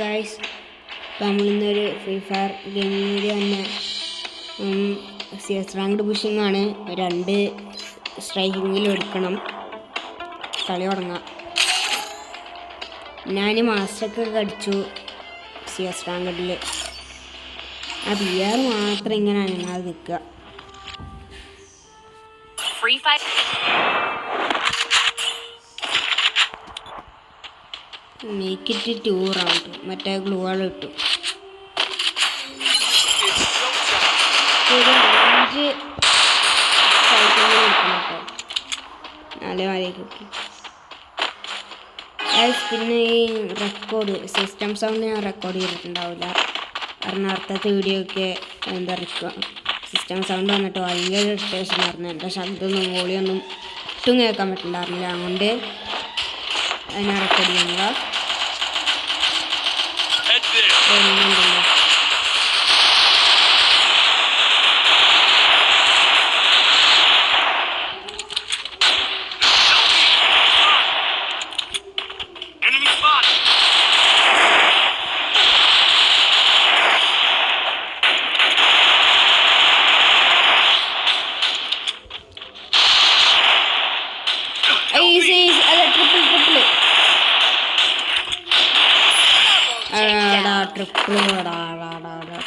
Guys നമ്മളിന്നൊരു free fire ഗെയിമിൽ തന്നെ CS ranked pushing ആണ്. 2 സ്ട്രൈക്കിങ്ങിൽ എടുക്കണം. കളി തുടങ്ങാം. ഞാൻ മാസ്റ്ററൊക്കെ അടിച്ചു CS റാങ്ക്ഡിൽ. ആ PR മാത്രം ഇങ്ങനെ അനങ്ങാതെ നിൽക്കുക. Make it 2 round. മറ്റേ ഗ്ലൂ വാൾ ഇട്ടു. 5 സ്ട്രൈക്കിങ്ങിൽ എടുക്കണം കേട്ടോ. 4 വരേക്ക്. പിന്നെ ഈ റെക്കോർഡ് സിസ്റ്റം സൗണ്ട് ഞാൻ റെക്കോർഡ് ചെയ്തിട്ടുണ്ടാവില്ല. കാരണം അടുത്ത വീഡിയോ ഒക്കെ എന്താ സിസ്റ്റം സൗണ്ട് വന്നിട്ട് ഭയങ്കര ഇറിറ്റേഷൻ ആയിരുന്നു. എൻ്റെ ശബ്ദമൊന്നും വോളിയൊന്നും ഒട്ടും കേൾക്കാൻ പറ്റുന്നുണ്ടായിരുന്നില്ല. അതുകൊണ്ട് ഞാൻ റെക്കോർഡ് ചെയ്യുന്നില്ല.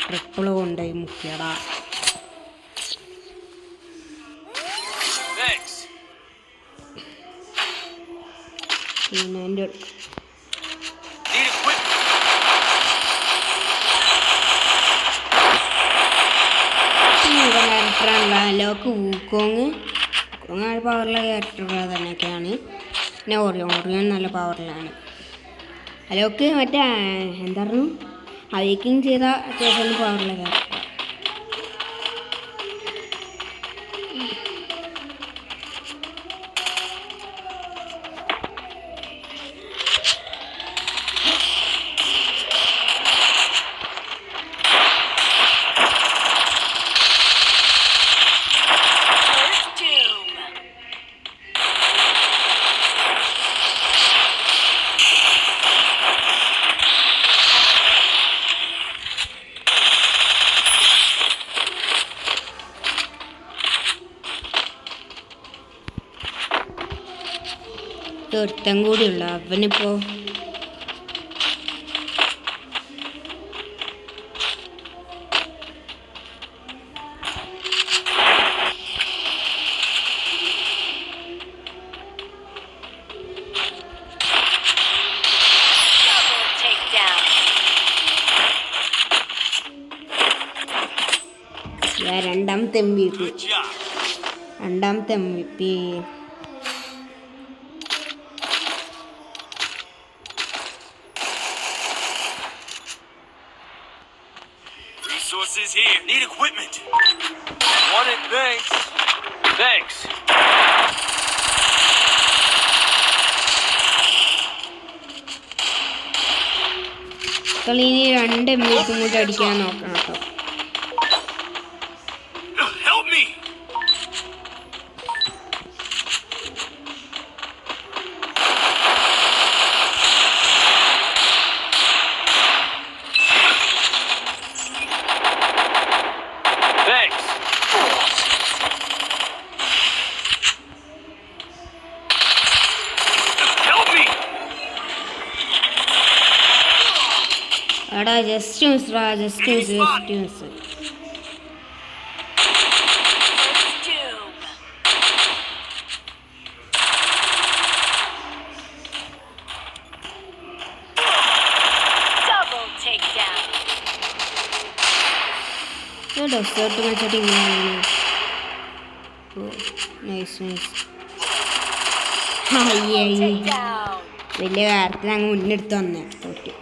ട്രിപ്പിൾ കൊണ്ടുപോയി മുക്കിയടാ. പിന്നെ എൻ്റെ ക്യാരക്ടറാണല്ലോ. ലോക്ക് വൂക്കോങ് പവറുള്ള ക്യാരക്ടറുകൾ തന്നെയൊക്കെയാണ്. പിന്നെ ഓറിയോൺ നല്ല പവറിലാണ്. അലോക്ക് മറ്റേ എന്തായിരുന്നു ഹൈക്കിങ് ചെയ്ത അത്യാവശ്യം പവറുള്ള ക്യാരക്ടർ. ഒരുത്തം കൂടിയുള്ള അവനിപ്പോ രണ്ടാമത്തെ MVP Resources here. Need equipment. Want it, thanks. Thanks. കളിനി 2 minute കൂടി അടിക്കാൻ നോക്കണം കേട്ടോ. Help me. എടാ ജസ്റ്റ് മിസ്. ഡെസേർട്ട് വെച്ചിട്ട് ഇങ്ങനെ വലിയ കാര്യത്തിന് അങ്ങ് മുന്നെടുത്ത് വന്നേ തോറ്റു.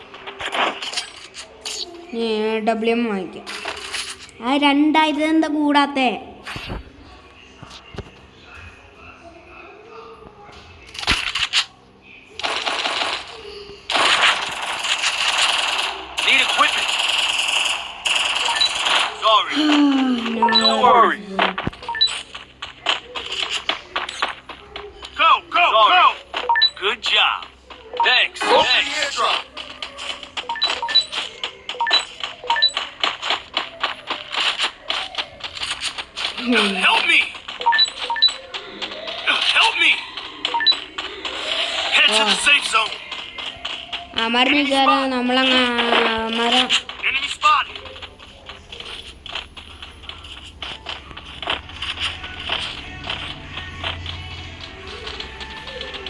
WM വാങ്ങിക്കാം. ആ 2000 എന്താ കൂടാത്തേ? No worries. Go. Good job. Thanks. Thanks. Help me! Help me! Head to the safe zone. അമറിന് വിചാരം നമ്മളങ്ങ അമര Enemy spotted.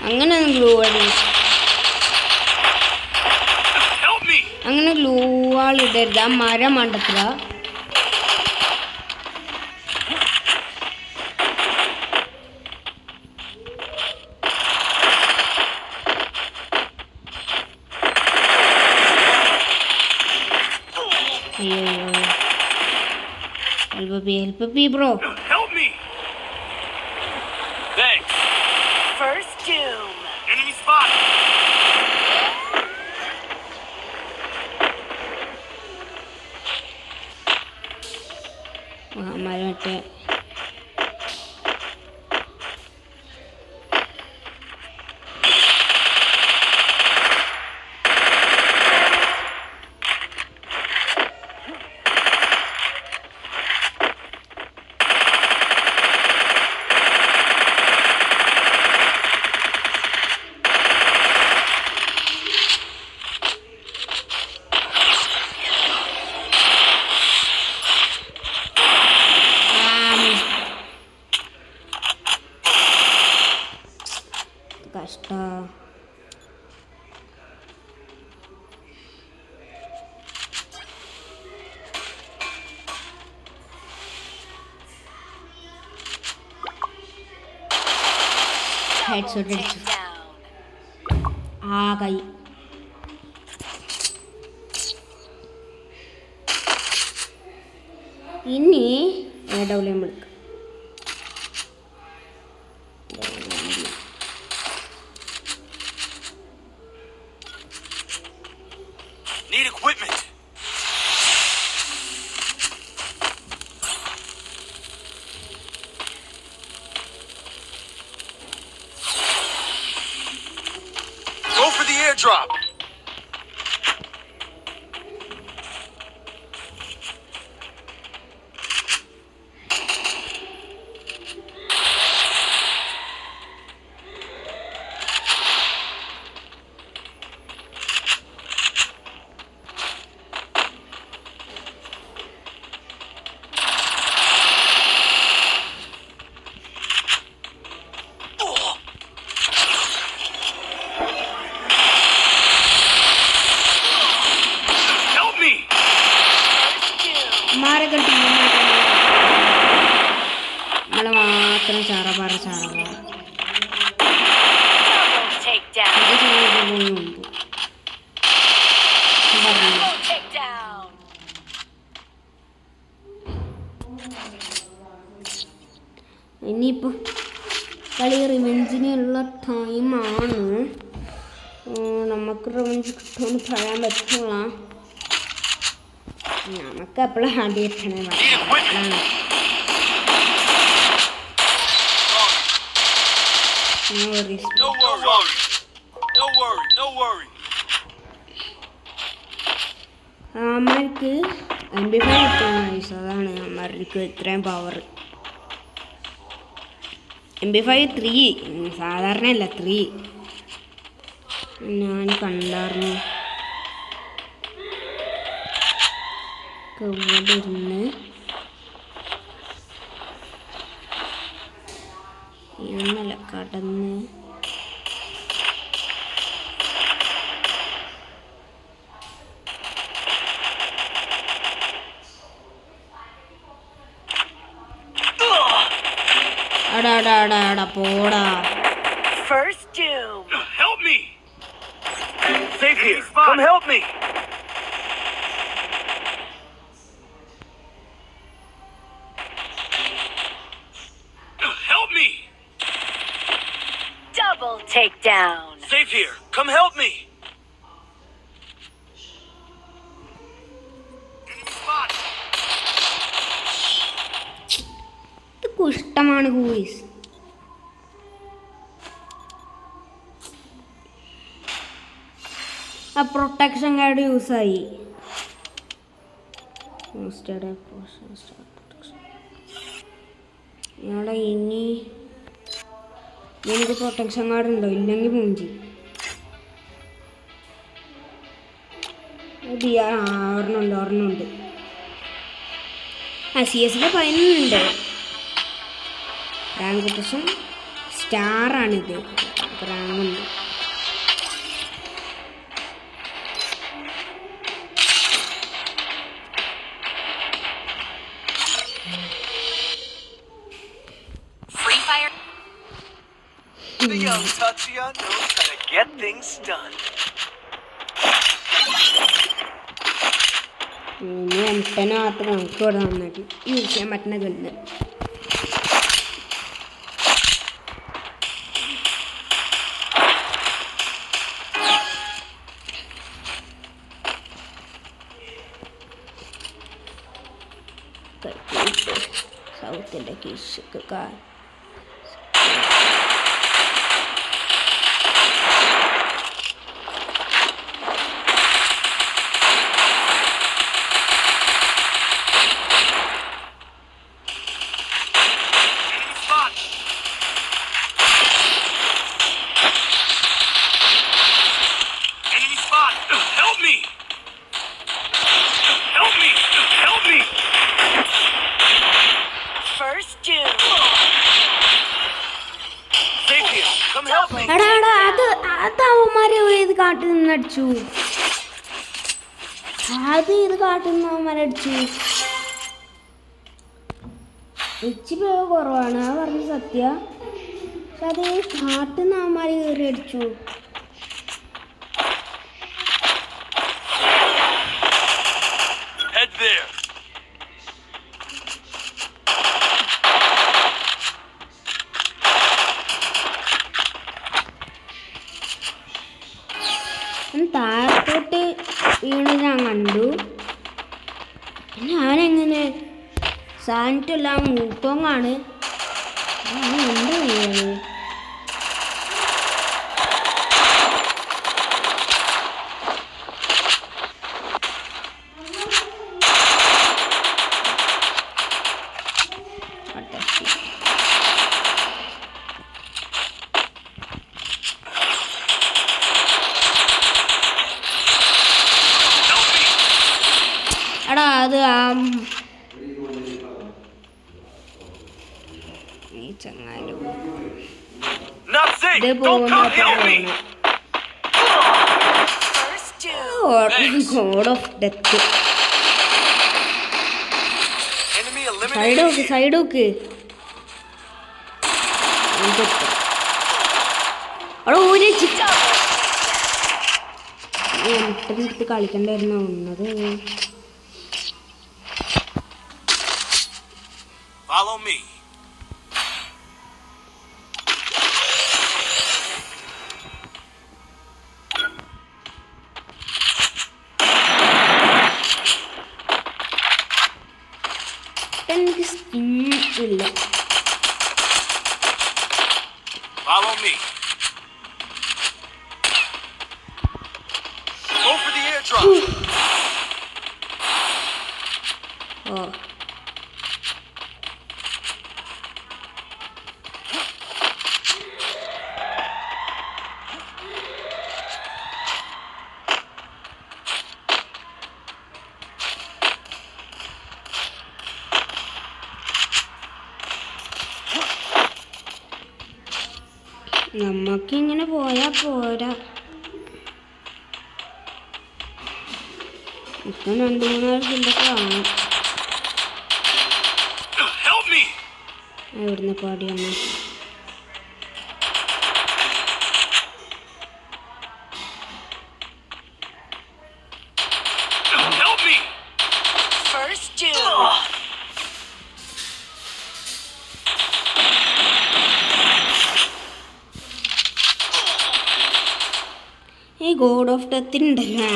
അങ്ങനെ ഗ്ലൂ Help me! അങ്ങനെ ഗ്ലൂ വാൾ ഇടരുത്. ആ മരം മണ്ടത്തില. അയ്യോ help B bro. Help me! Thanks. First doom. Enemy spotted. മരം മറ്റേ കഷ്ട. ഹെഡ്ഷോട്ട് അടിച്ചു. ആ കൈ ഇനി ഡബ്ല്യു എടുക്കാം. Need equipment. Go for the airdrop. Help me! മാരൊക്കെ നമ്മളെ മാത്രം ചാറപാറ Double takedown. മുമ്പ് Double takedown. ഇനിയിപ്പോൾ കളി റിവെഞ്ചിനുള്ള ടൈമാണ്. നമുക്ക് റിവെഞ്ച് കിട്ടുമെന്ന് പറയാൻ പറ്റില്ല. നമുക്ക് എപ്പോഴും അടി കിട്ടണേ അതാണ്. No worry. No worry. No worry. അമ്മക്ക് MP5 കിട്ടുന്ന അതാണ് അമ്മക്ക് ഇത്രയും പവർ. MP5 3 സാധാരണ അല്ല 3 ഞാൻ കണ്ടായിരുന്നു. ഇവിടെ ഇരുന്ന് ഇന്നല കടന്ന് അടാ പോടാ. First doom. Help me! Safe here. Come help me. Help me! Double takedown. Safe here. Come help me. ഇത് കുഷ്ടമാണ് ഗൂയിസ്. ആ പ്രൊട്ടക്ഷൻ കാർഡ് യൂസായി. ഇവിടെ ഇനി എനിക്ക് പ്രൊട്ടക്ഷൻ കാർഡ് ഉണ്ടോ? ഇല്ലെങ്കിൽ മൂഞ്ചി. ഒരെണ്ണമുണ്ട്. CS 11 റാങ്ക് പ്രൊട്ടക്ഷൻ സ്റ്റാറാണിത്. റാങ്കുണ്ട്. The young Tatsuya knows how to get things done. ഇനി എംട്ടനകത്ത് നമുക്ക് ഇവിടെ നന്നായിട്ട് യൂസ് ചെയ്യാൻ പറ്റുന്ന ഗണ്ണ്. സൗത്തിൻ്റെ കിഷക്ക് എടാ അത് അവന്മാരെ ഇത് കാട്ടിൽ നിന്നടിച്ചു. ഇത് കാട്ടിൽ നിന്ന് അവന്മാരടിച്ചു. HP കുറവാണ്, അത് പറഞ്ഞ സത്യ. പക്ഷെ അത് കാട്ടിൽ നിന്ന് അവന്മാരെ കയറി അടിച്ചു. താഴത്തോട്ട് വീണ് ഞാൻ കണ്ടു. ഞാനെങ്ങനെ സാനിറ്റെല്ലാം മൂത്തോങ്ങാണ്. എന്താ ചെയ്യത്? എടാ അത് ഈ ചങ്ങാലും ഇത് പോകുന്ന ഗോഡ് ഓഫ് ഡെത്ത്. സൈഡ് നോക്ക്. അവിടെ ഒരു എടുത്ത് കളിക്കണ്ടായിരുന്നു ഒന്നത്. Follow me. എനിക്ക് സ്കിന്നില്ല. Follow me. Go for the airdrop. Oh. നമുക്കിങ്ങനെ പോയാ പോരാ. ഇപ്പം 2-3 കില്ലൊക്കെ കാണും. എവിടുന്ന് പാടിയമ്മ? ഈ ഗോഡ് ഓഫ് ഡെത്തിനുണ്ടല്ലോ,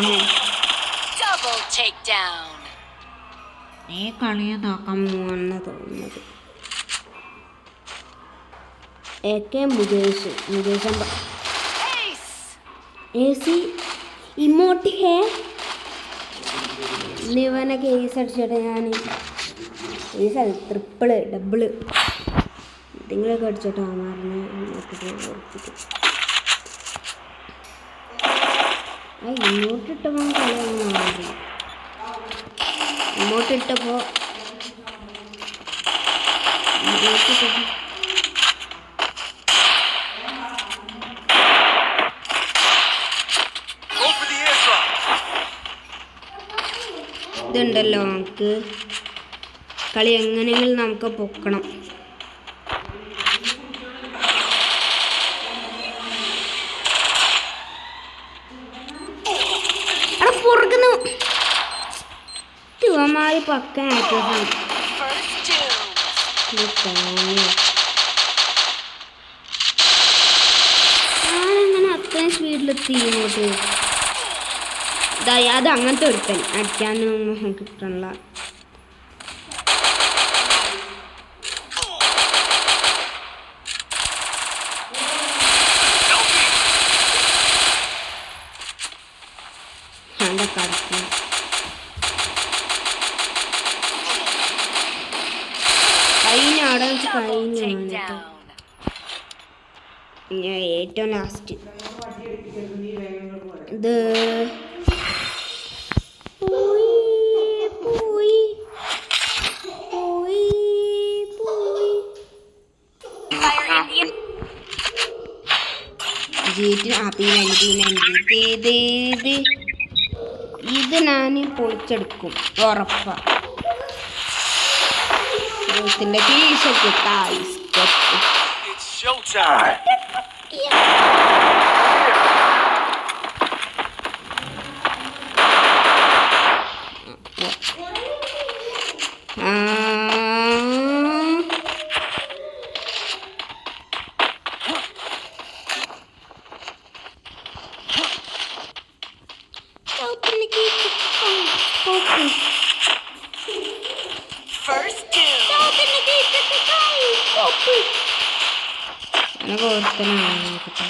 ഈ കളിയെ നോക്കാൻ പോവാണെന്ന് തോന്നുന്നത്. AK മുകേഷ് AC ഇമോട്ട് ഹേ ഇവനൊക്കെ ഏസ് അടിച്ചിട്ട് ഞാൻ ഏസ് ട്രിപ്പിള് ഡബിള് നിങ്ങളൊക്കെ അടിച്ചോട്ടോ അമാറിനെ ഉറപ്പിക്കും. ഇങ്ങോട്ടിട്ടപ്പോൾ കളിയൊന്നും മാറി. ഇങ്ങോട്ടിട്ടപ്പോൾ Go for the airdrop. ഇതുണ്ടല്ലോ, നമുക്ക് കളി എങ്ങനെയെങ്കിലും നമുക്ക് പൊക്കണം. പൊറുക്കുന്നു തിവമാരി പക്കാൻ ആയിട്ടാണ്. First doom. ആളെങ്ങനെ അത്രയും സ്പീഡിലെത്തി ഇങ്ങോട്ട്? അത് അങ്ങനത്തെ ഒരുത്തൻ അടിക്കാനൊന്നും കിട്ടണില്ല. കളിക്കും കഴിഞ്ഞ അവിടെ വെച്ച് Double കഴിഞ്ഞു. takedown. ഞാൻ ഏറ്റവും ലാസ്റ്റ് ഇത് പോയി പോയി പോയി പോയി Fire in the ഇത് ഞാൻ പൊളിച്ചെടുക്കും ഉറപ്പാ. ഇതിന്റെ കീശക്ക് It's showtime. first doom. അങ്ങനെ ഓർത്തനാണ് കേട്ടോ.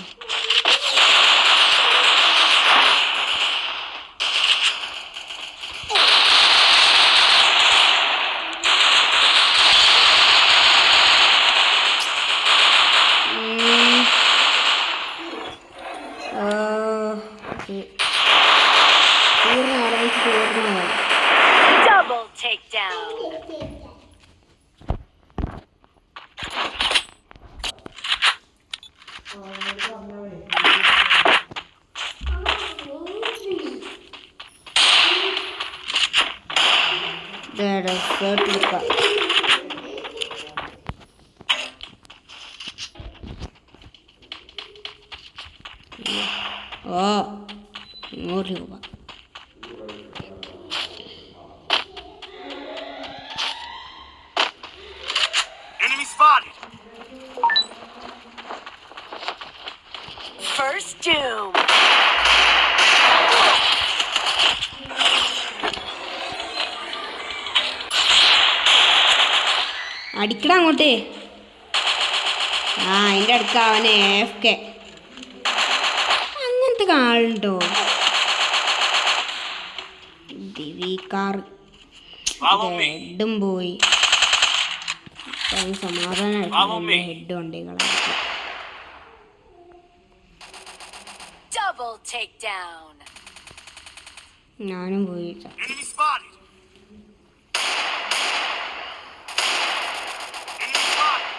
Double takedown. ഓ 100 രൂപ. Enemy spotted. First doom. അടിക്കട അങ്ങോട്ടേ. അതിൻ്റെ അടുക്ക അവനെ AFK അങ്ങനത്തെ ആളുണ്ടോ? ദിവിക്കാർ ഹെഡും പോയി. സമാധാനമായിട്ട് ഹെഡ് കൊണ്ടേകളായിട്ട് Double takedown. ഞാനും പോയി. Enemy spotted. Enemy spotted.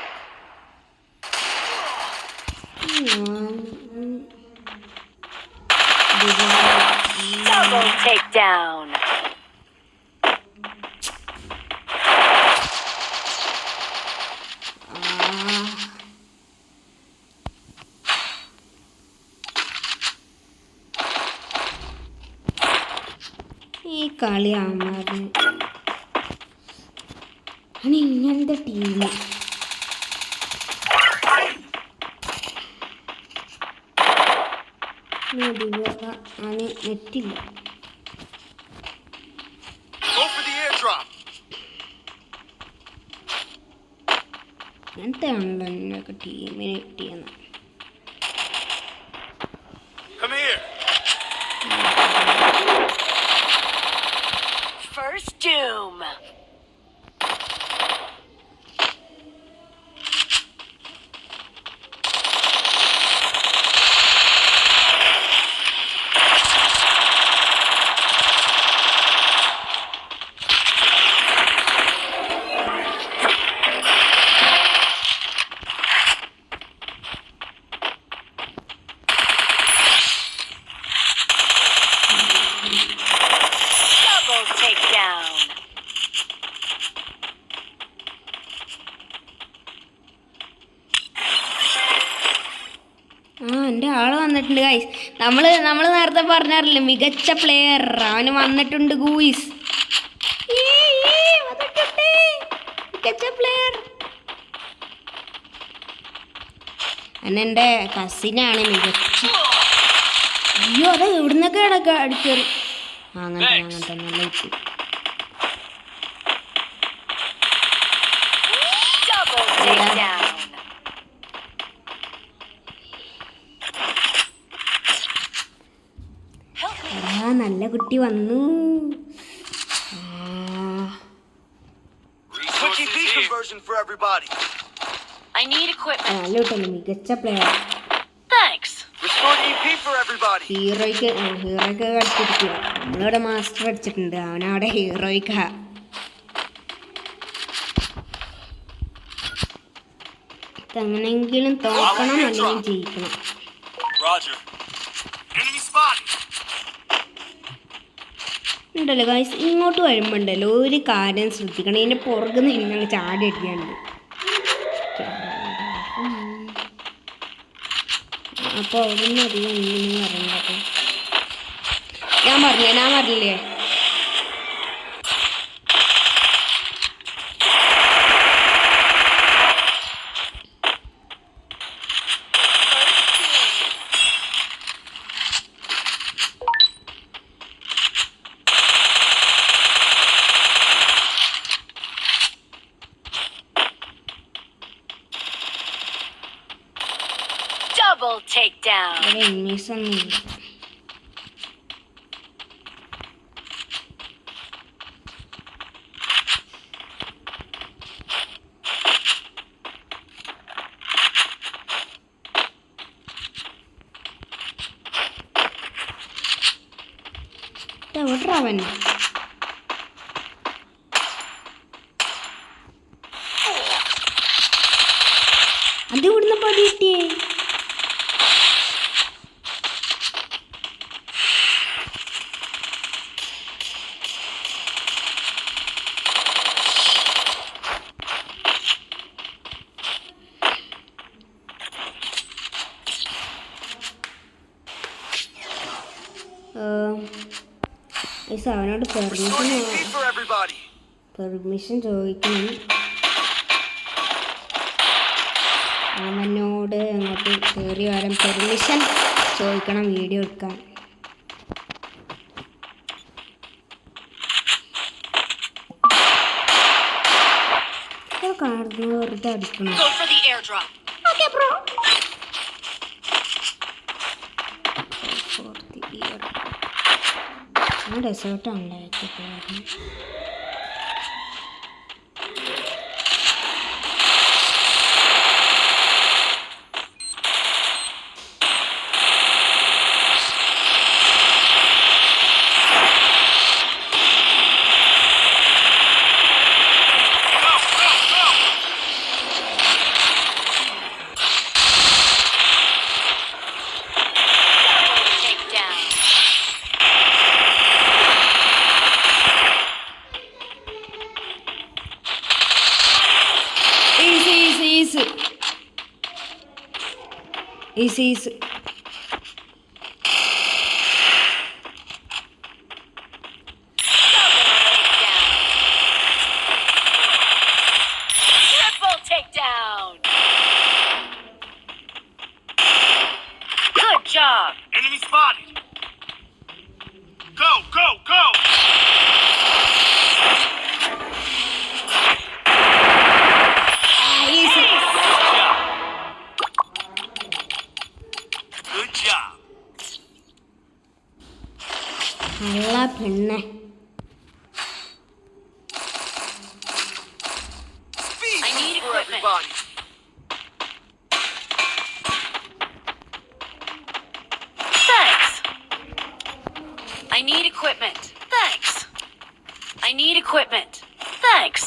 Double takedown. ഈ കളി ആമാറിന് ഇങ്ങനത്തെ team നെറ്റില്ല. Go for the airdrop. അങ്ങനത്തെ ആണല്ലോ നിങ്ങളൊക്കെ ടീമിനെ കിട്ടിയെന്ന്. Come here. First doom. നമ്മൾ നേരത്തെ പറഞ്ഞാറില്ലേ മികച്ച പ്ലെയർ അവന് വന്നിട്ടുണ്ട് ഗൂയിസ്. മികച്ച പ്ലെയർ എൻ്റെ കസിനാണ് മികച്ച. അയ്യോ അതെ എവിടുന്നൊക്കെ അടിച്ചേറി. അങ്ങനെ തന്നെ നല്ല കിട്ടി. Double takedown. നല്ല കുട്ടി വന്നു. Quick EP conversion for everybody. I need equipment. നല്ല കുട്ടിയല്ലേ മികച്ച player. Thanks. Restore EP for everybody. ഹീറോയ്ക്ക് കളിച്ചിരിക്കുക. നമ്മളിവിടെ മാസ്റ്റർ അടിച്ചിട്ടുണ്ട്, അവനവിടെ ഹീറോയ്ക്ക. എങ്ങനെയെങ്കിലും തോക്കണം അല്ലെങ്കിൽ ജയിക്കണം. Roger. Enemy spotted. ഉണ്ടല്ലോ ഗൈസ്, ഇങ്ങോട്ട് വരുമ്പോണ്ടല്ലോ ഒരു കാര്യം ശ്രദ്ധിക്കണം. ഇതിൻ്റെ പുറകെ നിന്ന് ചാടി അടിക്കാണ്ട്. അപ്പോൾ അവിടെ നിന്ന് അധികം ഒന്നും പറയുന്നത് ഞാൻ പറഞ്ഞില്ലേ. Double takedown. ഇവിടെ എൻമീസ് ഒന്നുമില്ല. എവിടാവൻ? അത് ഇവിടുന്ന് പടി കിട്ടിയേ. അവനോട് പെർമിഷൻ ചോദിക്കണം. അവനോട് അങ്ങോട്ട് കയറി വരാൻ പെർമിഷൻ ചോദിക്കണം വീഡിയോ എടുക്കാൻ. കാണുന്നു വെറുതെ അടിക്കണം. Go for the airdrop. Okay, bro. ഡെസേർട്ടാണ് ഉണ്ടായത്. Easy. Triple takedown. Good job. Enemy spotted. Go. Easy. Good job. നല്ല പെണ്ണെ. I need For equipment. everybody. Thanks. I need equipment. Thanks. I need equipment. Thanks.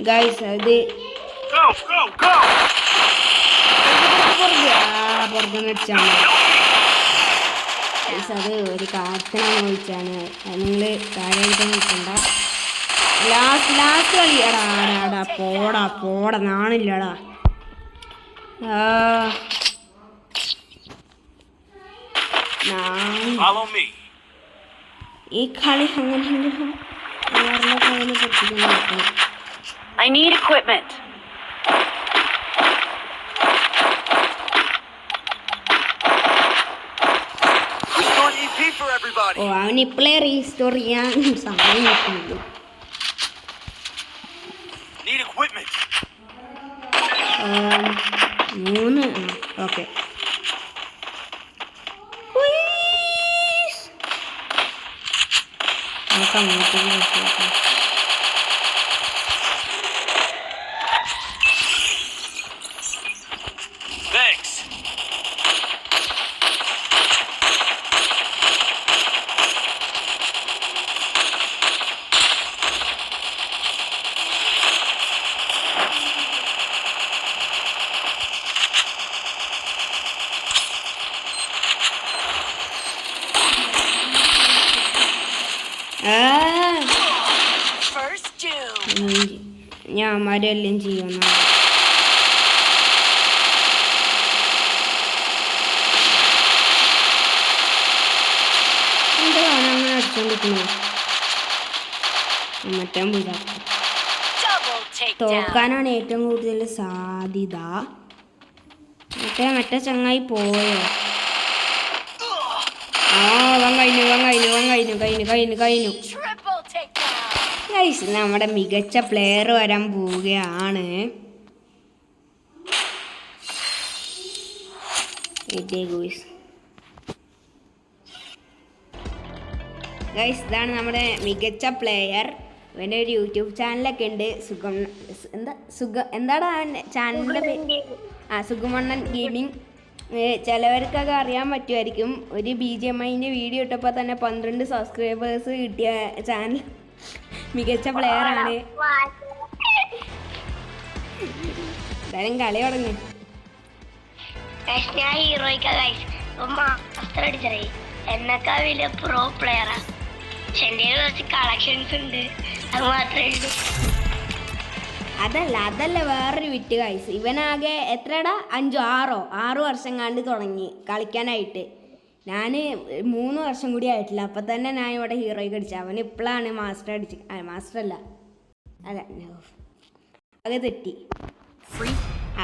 Guys അത് Go, go, go! പുറത്തുനിന്ന് അടിച്ചാണ് guys. അത് ഒരു കാർട്ടനാണ് വിളിച്ചാണ്. അത് നിങ്ങൾ കാര്യമായിട്ട് നിൽക്കണ്ട. ലാസ്റ്റ് കളി എടാ പോടാ നാണില്ലടാ. Follow me. ഈ കളി അങ്ങനെയെങ്കിലും വേറെ കയ്യിൽ പൊട്ടിക്കാൻ നോക്കണം. I need equipment. Restore EP for everybody. ഓ അവൻ ഇപ്പോഴേ റീസ്റ്റോർ ചെയ്യാൻ സമയം കിട്ടുന്നുള്ളൂ. Need equipment. 3 ഓക്കെ. നോക്കാം Thanks. First doom. ഞാൻ അമ്മമാരെല്ലാം ചെയ്യുന്ന എന്താണ് അങ്ങനെ അടിച്ചോണ്ടിരിക്കുന്നു. മറ്റേ പോയില്ല. Double takedown. തോക്കാനാണ് ഏറ്റവും കൂടുതൽ സാധ്യത. മറ്റേ ചങ്ങായി പോയോ? വൻ കഴിഞ്ഞു. Triple takedown. ഗൈസ് നമ്മുടെ മികച്ച പ്ലെയർ വരാൻ പോവുകയാണ്. ഗൈസ് ഇതാണ് നമ്മുടെ മികച്ച പ്ലെയർ. ഇവൻ്റെ ഒരു യൂട്യൂബ് ചാനലൊക്കെ ഉണ്ട്. എന്താടാ ചാനലിൻ്റെ പേര്? സുഗമണ്ണൻ ഗെയിമിങ്. ചിലവർക്കൊക്കെ അറിയാൻ പറ്റുമായിരിക്കും. ഒരു BGMIൻ്റെ വീഡിയോ ഇട്ടപ്പോൾ തന്നെ 12 സബ്സ്ക്രൈബേഴ്സ് കിട്ടിയ ചാനൽ. മികച്ച പ്ലെയറാണ്. എന്തായാലും കളി തുടങ്ങി. ഞാൻ ഹീറോയ്ക്കാ ഗൈസ് മാസ്റ്റർ അടിച്ചേ. എന്നൊക്കെ വലിയ പ്രോ പ്ലെയറാ. പക്ഷെ എൻ്റെ കുറച്ച് കളക്ഷൻസ് ഉണ്ട്, അത് മാത്രമേ ഉള്ളൂ. അതല്ല വേറൊരു വിറ്റ് ഗൈസ്. ഇവനാകെ എത്രടാ 6 വർഷം കണ്ട് തുടങ്ങി കളിക്കാനായിട്ട്. ഞാൻ 3 വർഷം കൂടി ആയിട്ടില്ല. അപ്പം തന്നെ ഞാൻ ഇവിടെ ഹീറോയ്ക്ക് അടിച്ചു. അവൻ ഇപ്പോഴാണ് മാസ്റ്റർ അല്ല അത് തെറ്റി.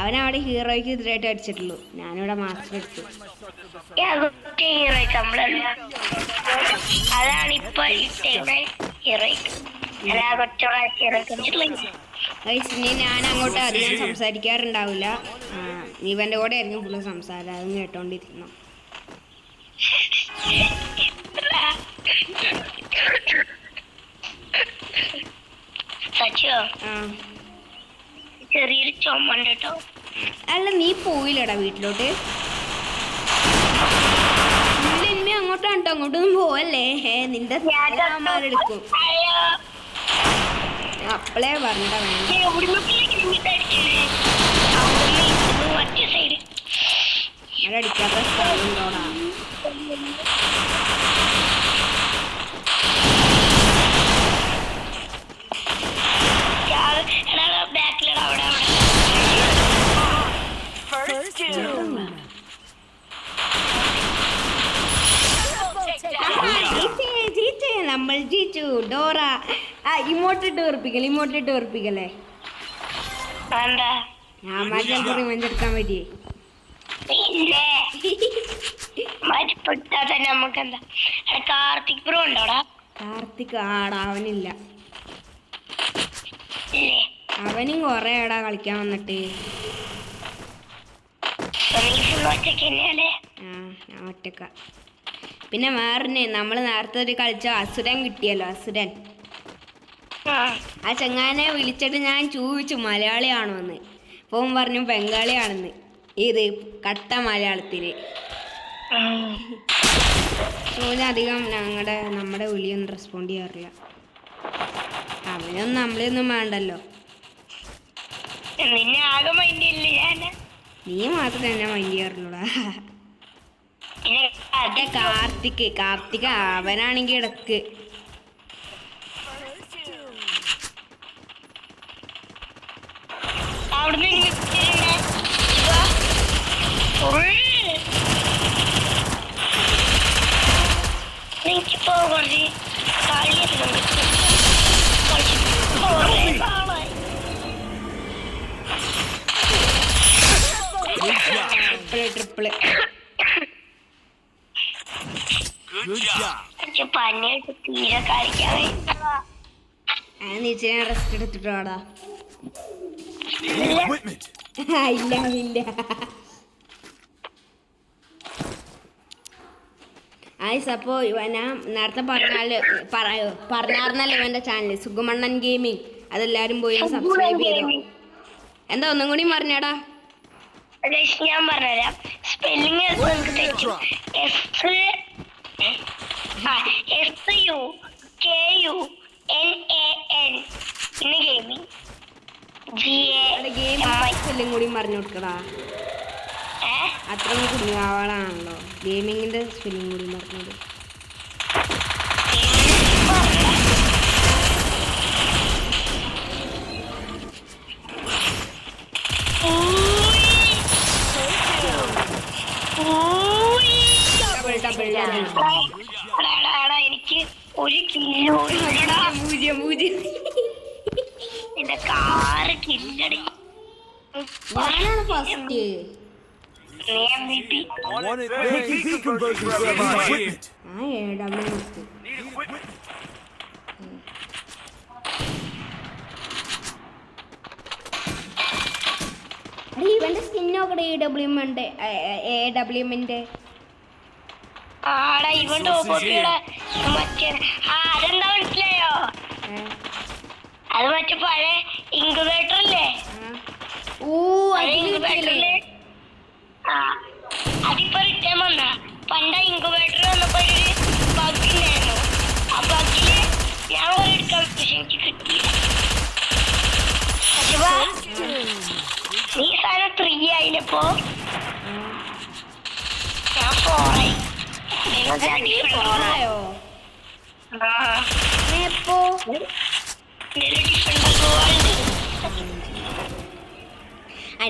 അവനവിടെ ഹീറോയ്ക്ക് എതിരായിട്ട് അടിച്ചിട്ടുള്ളൂ. ഞാനിവിടെ മാസ്റ്റർ അടിച്ചു. ഹീറോയ്ക്ക് നമ്മളല്ല, അതാണ് ഇപ്പൊ ഹീറോയ്ക്ക്. ഇനി ഞാൻ അങ്ങോട്ട് അധികം സംസാരിക്കാറുണ്ടാവില്ല. ഇവൻ്റെ കൂടെ ആയിരിക്കും ഫുള്ള് സംസാരം. അതും കേട്ടോണ്ടിരിക്കണം. ചെറിയൊരു ചുമണ്ട് കേട്ടോ. അല്ല നീ പോയില്ലടാ വീട്ടിലോട്ട്? ഇമ്മ അങ്ങോട്ടാണ് കേട്ടോ. അങ്ങോട്ടൊന്നും പോവല്ലേ. നിന്റെ എടുക്കും. അപ്പളേ പറഞ്ഞടാ വേണ്ട. അടിക്കാത്ത സ്ഥലമുണ്ടോടാ? First doom. നമ്മൾ ജയിച്ചു. ഡോറ ഇമോട്ടിട്ട് ഉറപ്പിക്കല്ലേ. ഞാൻ ചിലപ്പോൾ റിവെഞ്ച് എടുക്കാൻ പറ്റിയേ. നമുക്കെന്താ കാർത്തിക് ബ്രോ ഉണ്ടോടാ? കാർത്തിക് അവനില്ല. അവനും കൊറേ എടാ കളിക്കാൻ വന്നിട്ട്. ഞാൻ ഒറ്റക്ക. പിന്നെ വേറെ നമ്മൾ നേരത്തെ ഒരു കളിച്ച അസുരൻ കിട്ടിയല്ലോ. അസുരൻ ആ ചങ്ങാനെ വിളിച്ചിട്ട് ഞാൻ ചോദിച്ചു മലയാളിയാണോ എന്ന്. അപ്പം പറഞ്ഞു ബംഗാളിയാണെന്ന്. ഇത് കട്ട മലയാളത്തിൽ. അധികം നമ്മുടെ വിളിയൊന്നും റെസ്പോണ്ട് ചെയ്യാറില്ല. അവനൊന്നും നമ്മളെയൊന്നും വേണ്ടല്ലോ. നിന്നെ ആകെ മൈൻഡ് ഇല്ല ഞാൻ. നീ മാത്രം എന്നെ മൈൻഡ് ചെയ്യാറുള്ളൂടാ. പിന്നെ അതെ കാർത്തിക് അവനാണെങ്കി ഇടക്ക് അവിടുന്ന് എനിക്കിപ്പോ കുറച്ച് ട്രിപ്പിള് Good job. പനിയായിട്ട് തീരെ കളിക്കാൻ നീ ഇച്ചിരി റെസ്റ്റ് എടുത്തിട്ടോടാ. Equipment. ഇല്ല ആയിസ്. അപ്പോൾ ഞാൻ നേരത്തെ പറഞ്ഞായിരുന്നല്ലോ ഇവൻ്റെ ചാനൽ സുഗമണ്ണൻ ഗെയിമിങ്. അതെല്ലാവരും പോയി സബ്സ്ക്രൈബ് ചെയ്തോ. എന്താ ഒന്നും കൂടി പറഞ്ഞേടാ. ഞാൻ പറഞ്ഞുതരാം. സ്പെല്ലിംഗ് നമുക്ക് തെറ്റും. SUKUNAN പിന്നെ ഗെയിമിംഗ് ഗെയിം കൂടി പറഞ്ഞു കൊടുക്കടാ. അത്രയും കുഞ്ഞാവാളാണല്ലോ ഗെയിമിങ്ങിന്റെ സ്പെല്ലിംഗ് കൂടി പറഞ്ഞത്. എനിക്ക് ഒരു കിലോ എന്റെ കാറ് കില്ലടി. ഞാനാണ് first. One advantage conversion from equipment. Need equipment. ഇവന്റെ സ്കിൻ നോക്കട്ടെ. AWMന്റെ ആടാ ഇവൻ ടോപ്പോട്ടിയുടെ മറ്റേ അതെന്താ മനസ്സിലായോ? അത് മറ്റേ പഴയ ഇൻക്യുബേറ്റർ അല്ലേ? ഇൻക്യുബേറ്ററില് അതിപ്പോ റിട്ടേൺ വന്ന പണ്ട ഇൻക്യുബേറ്റർ വന്നപ്പോ ഒരു ബഗ് ഉണ്ടായിരുന്നു. ആ ബഗില് ഞാൻ ഒരു എടുക്കാൻ പക്ഷെ എനിക്ക് കിട്ടിയില്ല. നീ സാധനം 3 ആയില്ലപ്പോ ഞാൻ 4 ആയി.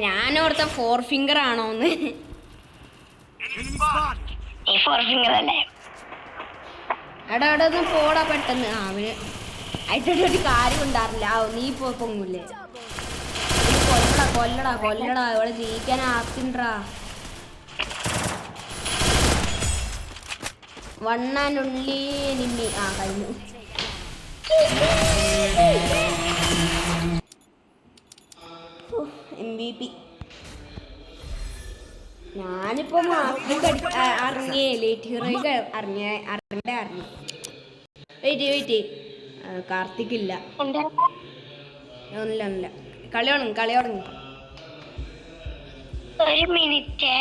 ഞാനോർത്ത 4 ഫിംഗർ ആണോന്ന്. നീ 4 ഫിംഗർ അല്ലേ? എടാ ഒന്ന് പോടാ പെട്ടെന്ന്. അവന് അതിട്ടൊരു കാര്യം ഉണ്ടാറില്ല. നീ പൊങ്ങൂലേ? കൊല്ലടാ ഇവിടെ ജയിക്കാൻ ആക്കിണ്ടാ. വണ്ണാനുള്ളി നിമ്മി കഴിഞ്ഞു. MVP ഞാനിപ്പോ അറിഞ്ഞേ ലേറ്റ് ഹീറോയ്ക്ക് അറിഞ്ഞു. വെയിറ്റ് കാർത്തിക് ഇല്ല. ഒന്നില്ല കളി തുടങ്ങി. ഒരു മിനിറ്റ്.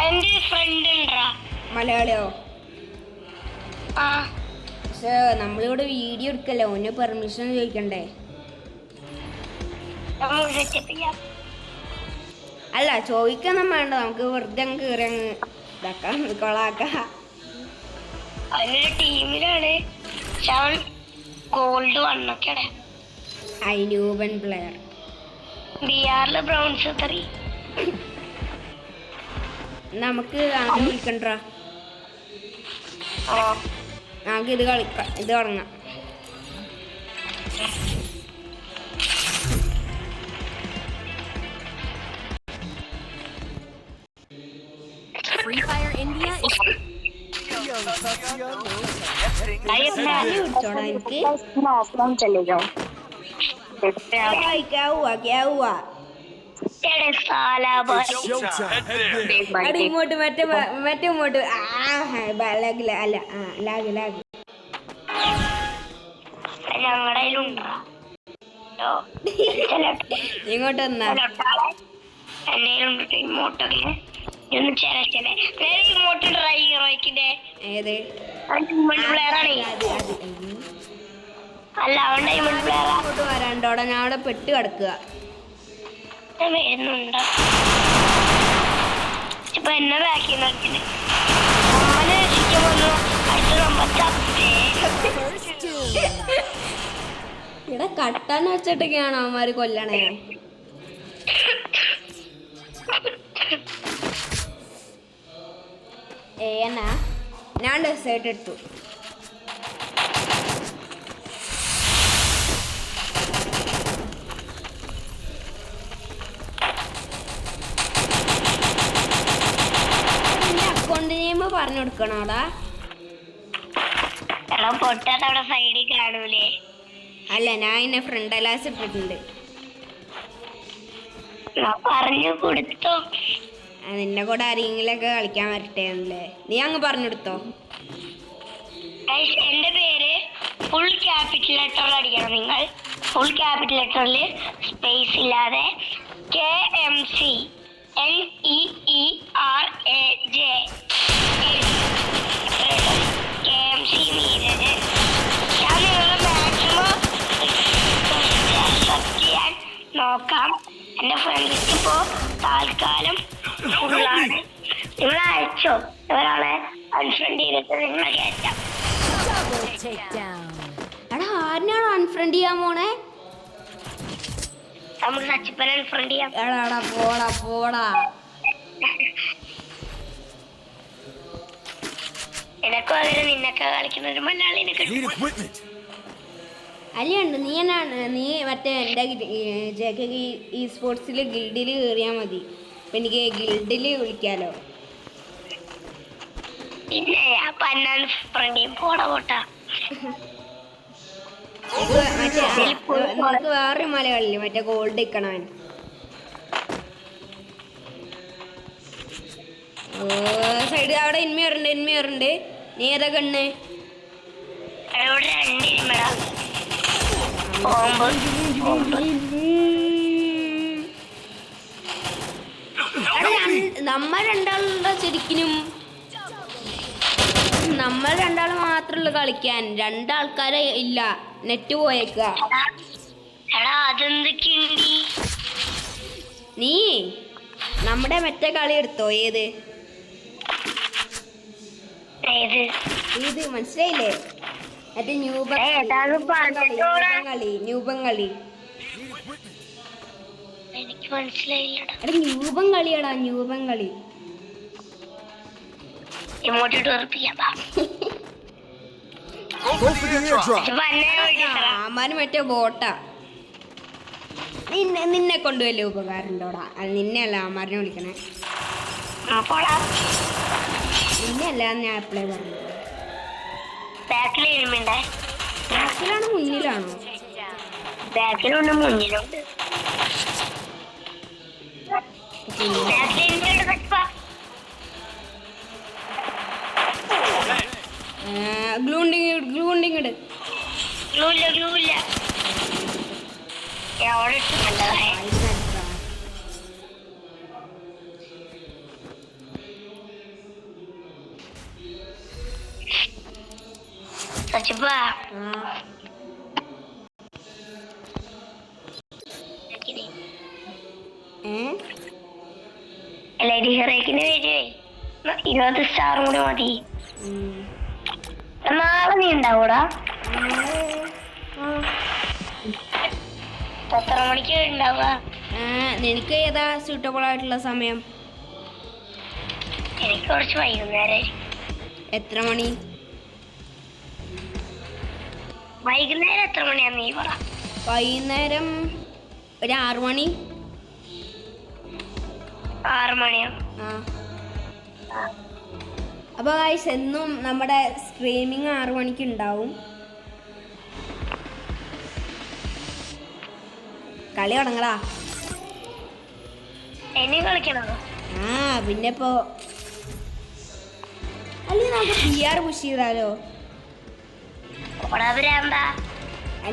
എന്റെ ഫ്രണ്ട് ഉണ്ടാ മലയാളിയോ? പക്ഷേ നമ്മളിവിടെ വീഡിയോ എടുക്കല്ലേ, ഓന് പെർമിഷൻ ചോദിക്കണ്ടേ? അല്ല ചോദിക്കൊന്നും വേണ്ട, നമുക്ക് വെറുതെ അങ്ങ് കയറി അങ്ങ് ഇതാക്കാം, കൊളാക്കാം. അവനൊരു ടീമിലാണ് ഗോൾഡ് 1 ഒക്കെയാണ്. ന്യൂബൻ പ്ലെയർ. ബിആറില് ബ്രൗൺസ് 3. നമുക്ക് ആദ്യം വിളിക്കണ്ട. നമുക്ക് ഇത് തുടങ്ങാം. Free Fire India is ഇങ്ങോട്ട് മറ്റേ ഇങ്ങോട്ട് അല്ല ലാഗ് ഇങ്ങോട്ട് വന്നാ ഏത് അല്ല അവൻ ഡയമണ്ട് പ്ലെയറാ. അങ്ങോട്ട് വരാണ്ടോടെ ഞാൻ അവിടെ പെട്ട് കിടക്കുക. ഞാൻ വരുന്നുണ്ടോ ഇപ്പൊ എന്നെ ബാക്കി നോക്കിന് അമ്മനെ രക്ഷിക്കാൻ വന്നു. അടുത്ത നമ്പർ ചത്തേ. ഇവിടെ കട്ടാൻ വെച്ചിട്ടൊക്കെയാണോ അവന്മാര് കൊല്ലണേ? എന്നാ ഞാൻ ഡെസേർട്ട് എടുത്തു. അക്കൗണ്ട് നെയിം പറഞ്ഞു കൊടുക്കണോടാ? എടാ പൊട്ടാത്ത അവിടെ സൈഡിൽ കാണൂലേ? അല്ല, ഞാൻ എന്നെ ഫ്രണ്ട് അലാസ് ഇട്ടിട്ടുണ്ട്. ഞാൻ പറഞ്ഞു കൊടുത്തോ. നിന്റെ കൂടെ ആരെങ്കിലൊക്കെ കളിക്കാൻ വരട്ടെ എന്നല്ലേ? നീ അങ്ങ് പറഞ്ഞെടുത്തോ. എന്റെ പേര് ഫുൾ ക്യാപിറ്റൽ ലെറ്ററിൽ അടിക്കണം നിങ്ങൾ. ഫുൾ ക്യാപിറ്റൽ ലെറ്ററിൽ സ്പേസ് ഇല്ലാതെ KMC NEERAJ KMC നീരജ്. ഞാൻ നിങ്ങളുടെ മാക്സിമം അക്സെപ്റ്റ് ചെയ്യാൻ നോക്കാം. എൻ്റെ ഫ്രണ്ട്സ് ഇപ്പോൾ താൽക്കാലം ഫുള്ളാണ്. നിങ്ങൾ അയച്ചോ, ഒരാളെ അൺഫ്രണ്ട് ചെയ്തിട്ട് നിങ്ങളെ കയറ്റാം. എടാ, ആരിനാണ് അൺഫ്രണ്ട് ചെയ്യാൻ പോണേ? നമുക്ക് സച്ചിപ്പനെ അൺഫ്രണ്ട് ചെയ്യാം. എടാ പോടാ പോടാ. എനക്കും അങ്ങനെ നിന്നൊക്കെ കളിക്കുന്ന ഒരു മലയാളിനെ കിട്ടും. Need equipment. അല്ലയുണ്ട്, നീ മറ്റേ എൻ്റെ JK ഈ സ്പോർട്സിൽ ഗിൽഡിൽ കയറിയാൽ മതി. അപ്പം എനിക്ക് ഗിൽഡിൽ വിളിക്കാലോ. പിന്നെ അപ്പൊ അന്നാൻ ഫ്രണ്ട് ചെയ്യും. പോടാ പോട്ടാ. നമുക്ക് വേറെ മലകളില്ലേ, മറ്റേ ഗോൾഡ് ഇക്കണവൻ. ഓ സൈഡ് അവിടെ ഇന്മയുണ്ട്. നീ ഏതാ കണ്ണ്? ഇവിടെ രണ്ടിരിമടാ ബോംബ്. നമ്മൾ രണ്ടാളുടെ ശരിക്കും നമ്മൾ രണ്ടാൾ മാത്രമുള്ള കളിക്കാൻ. രണ്ടാൾക്കാരെ ഇല്ല, നെറ്റ് പോയേക്കുക. എടാ അതെന്തൊക്കെയുണ്ട്? നീ നമ്മുടെ മറ്റേ കളി എടുത്തോ? ഏത് മനസ്സിലായില്ലേ? മറ്റേ ന്യൂബൻ കളി. എനിക്ക് മനസ്സിലായില്ലടാ. എടാ ന്യൂബൻ കളി. ഇങ്ങോട്ടിട്ട് ഉറപ്പിക്കാം. Go for the airdrop. അമ്മാന് മറ്റേ ബോട്ടാ. നിന്നെ കൊണ്ട് വലിയ ഉപകാരം ഉണ്ടോടാ? നിന്നെ അല്ല അമ്മാരിനെ വിളിക്കണേ. നിന്നെ അല്ല ഞാൻ അപ്ലൈ പറഞ്ഞത്. ബാക്കിലാണോ മുന്നിലാണോ? ബാക്കിലുണ്ട് മുന്നിലുണ്ട്. ഗ്ലൂണ്ടിങ് ഇട്. എവിടെ ഇട്ട് നല്ലതായ സച്ചിപ്പാ. ഹെറേക്കിന് വരുവേ 20 സ്റ്റാറും കൂടി മതി. നാളെ നീ ഉണ്ടാവൂടാ? എത്ര മണിക്ക് ഉണ്ടാവുക? നിനക്ക് ഏതാ സ്യൂട്ടബിൾ ആയിട്ടുള്ള സമയം? എനിക്ക് കുറച്ച് വൈകുന്നേരം. എത്ര മണി? വൈകുന്നേരം എത്ര മണിയാ നീ പറ? വൈകുന്നേരം ഒരു 6 മണി. 6 മണിയോ? അപ്പോൾ ഗൈസ്, എന്നും നമ്മുടെ സ്ട്രീമിങ് 6 മണിക്ക് ഉണ്ടാവും. കളി തുടങ്ങടാ. ഇനി കളിക്കണോ? പിന്നെ ഇപ്പോ അല്ലെങ്കിൽ നമുക്ക് PR പുഷ് ചെയ്താലോ?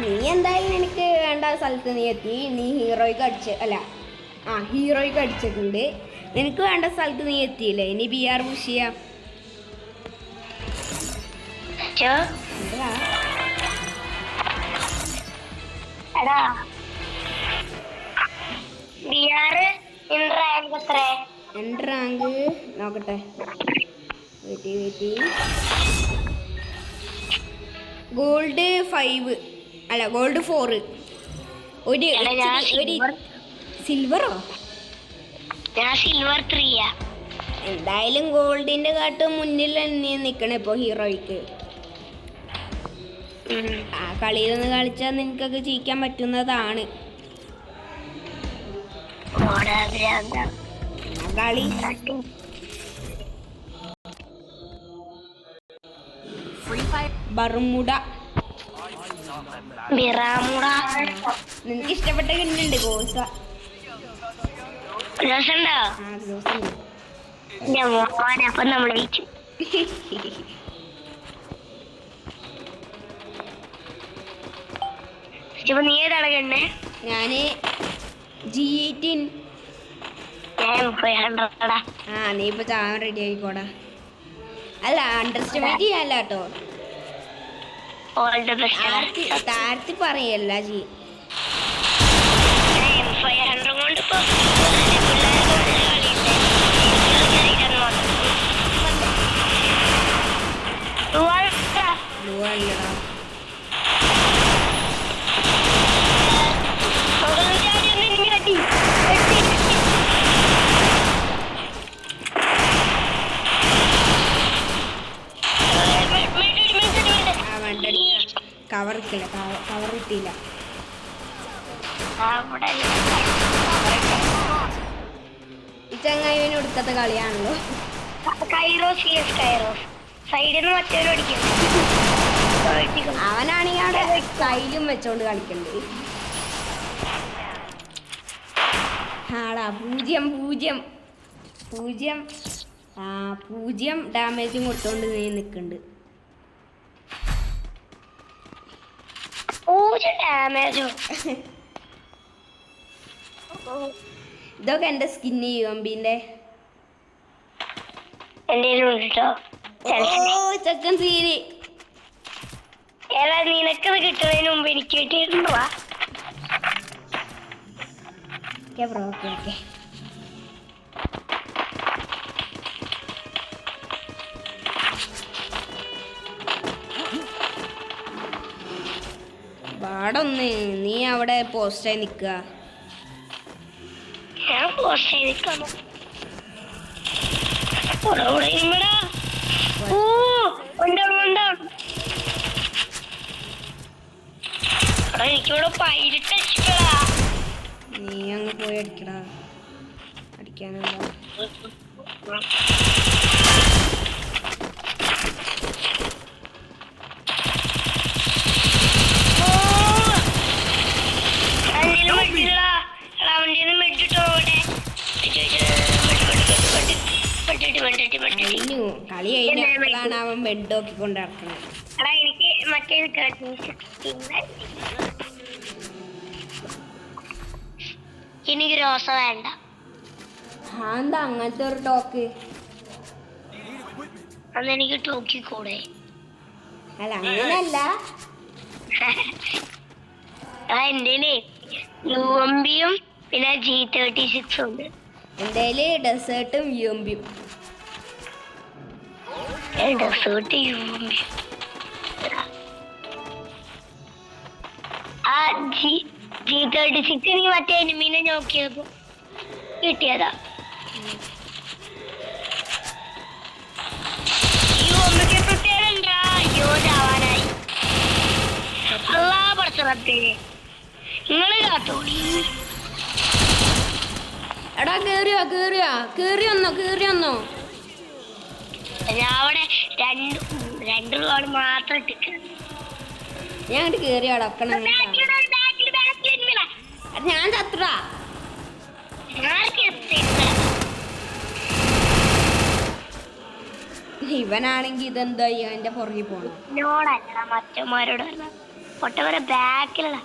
നീ എന്തായാലും എനിക്ക് വേണ്ട സ്ഥലത്ത് നീ എത്തി. നീ ഹീറോയ്ക്ക് അടിച്ചിട്ടുണ്ട്. നിനക്ക് വേണ്ട സ്ഥലത്ത് നീ എത്തിയില്ലേ? ഇനി PR പുഷ് ചെയ്യാം. എടാ ബിആർ റാങ്ക് എത്ര? എൻ്റെ റാങ്ക് നോക്കട്ടെ, വെയിറ്റ്. ഗോൾഡ് 5 അല്ല ഗോൾഡ് 4. ഒരു സിൽവറോ? ഞാൻ സിൽവർ 3. എന്തായാലും ഗോൾഡിന്റെ കാട്ട് മുന്നിൽ തന്നെ നിക്കണേ ഇപ്പൊ ഹീറോയ്ക്ക്. ആ കളിയിലൊന്ന് കളിച്ചാൽ നിനക്കൊക്കെ ജയിക്കാൻ പറ്റുന്നതാണ്. കളി Free Fire. ബർമുഡ. നിനക്ക് ഇഷ്ടപ്പെട്ട കിണ്ണുണ്ട് ഗോസ. അപ്പൊ നമ്മൾ ജയിച്ചു. നീ ഏതാണ് കണ്ണേ? ഞാന് G18. നീ ഇപ്പൊ ചാവാൻ റെഡി ആയിക്കോടാ. അല്ല അണ്ടർ എസ്റ്റിമേറ്റ് ചെയ്യാല്ല കേട്ടോ, താഴ്ത്തി പറയല്ല ജി. അല്ലടാ കവർ കിട്ടിയില്ല. ഈ ചങ്ങായിന് കൊടുക്കത്തെ കളിയാണല്ലോ. അവനാണെങ്കിൽ അവിടെ കയ്യിലും വെച്ചോണ്ട് കളിക്കണ്ട്. ആടാ 0 ഡാമേജും കൊടുത്തോണ്ട് നീ നിക്കണ്ട്. ഇതൊക്കെ എന്റെ സ്കിന്ന് UMBന്റെ. ചെക്കൻ സീരി. നിനക്കത് കിട്ടുന്നതിന് മുമ്പ് എനിക്ക് കിട്ടിയിട്ടുണ്ടോ? ഓക്കെ. പാടൊന്ന് നീ അവിടെ പോസ്റ്റായി നിൽക്കുക. നീ അങ്ങ് പോയി അടിക്കടാ, അടിക്കാനുള്ള കളി കഴിഞ്ഞാണ് അവൻ ബെഡ് നോക്കിക്കൊണ്ട് നടക്കുന്നത്. എനിക്ക് മറ്റേ എനിക്ക് രോസ വേണ്ട. എന്താ അങ്ങനത്തെ ഒരു ടോക്ക്? അതെനിക്ക് ടോക്കിക്കൂടെ? അല്ല അങ്ങനല്ല, എന്റെ UMBയും പിന്നെ G36 ഉണ്ട്. എൻ്റെ ഡെസേർട്ടും UMBയും. ഡെസേർട്ട് UMB ആ G36 എനിക്ക് മറ്റേ എനിമീനെ നോക്കിയപ്പോ കിട്ടിയതാ. UMBക്ക് പ്രത്യേകത യോജാവാനായി. അല്ലാ പഠിച്ചേ നിങ്ങള് കാത്തോളി. എടാ കേറി വന്നോ. ഞാൻ അവിടെ രണ്ട് റോഡ് മാത്രം ഇട്ടിട്ട് ഞാൻ അങ്ങോട്ട് കേറി അടക്കണം. ഞാൻ ചത്തുടാ. ഇവനാണെങ്കി ഇതെന്തായി അവന്റെ പുറകെ പോണം. നോടല്ല മറ്റന്മാരോട് പൊട്ടവരെ ബാക്കിലുള്ള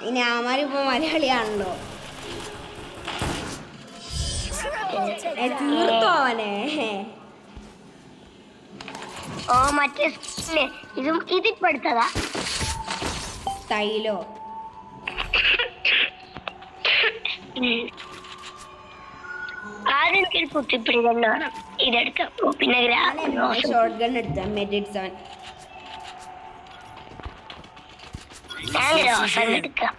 ഇനി അവന്മാരിപ്പോ മലയാളിയാണല്ലോ. തീർത്തോ അവനെ? ഓ മറ്റേ ഇതിപ്പോ എടുത്തതാ സ്റ്റൈലോ? ആദ്യം എനിക്കൊരു കുത്തിപ്പിടി തന്നെ വേണം. ഇതെടുക്കാം. പിന്നെ ഷോർട്ട് ഗൺ എടുത്ത മെഡിറ്റ്സ് ഞാൻ ഗ്രോസൻ എടുക്കാം.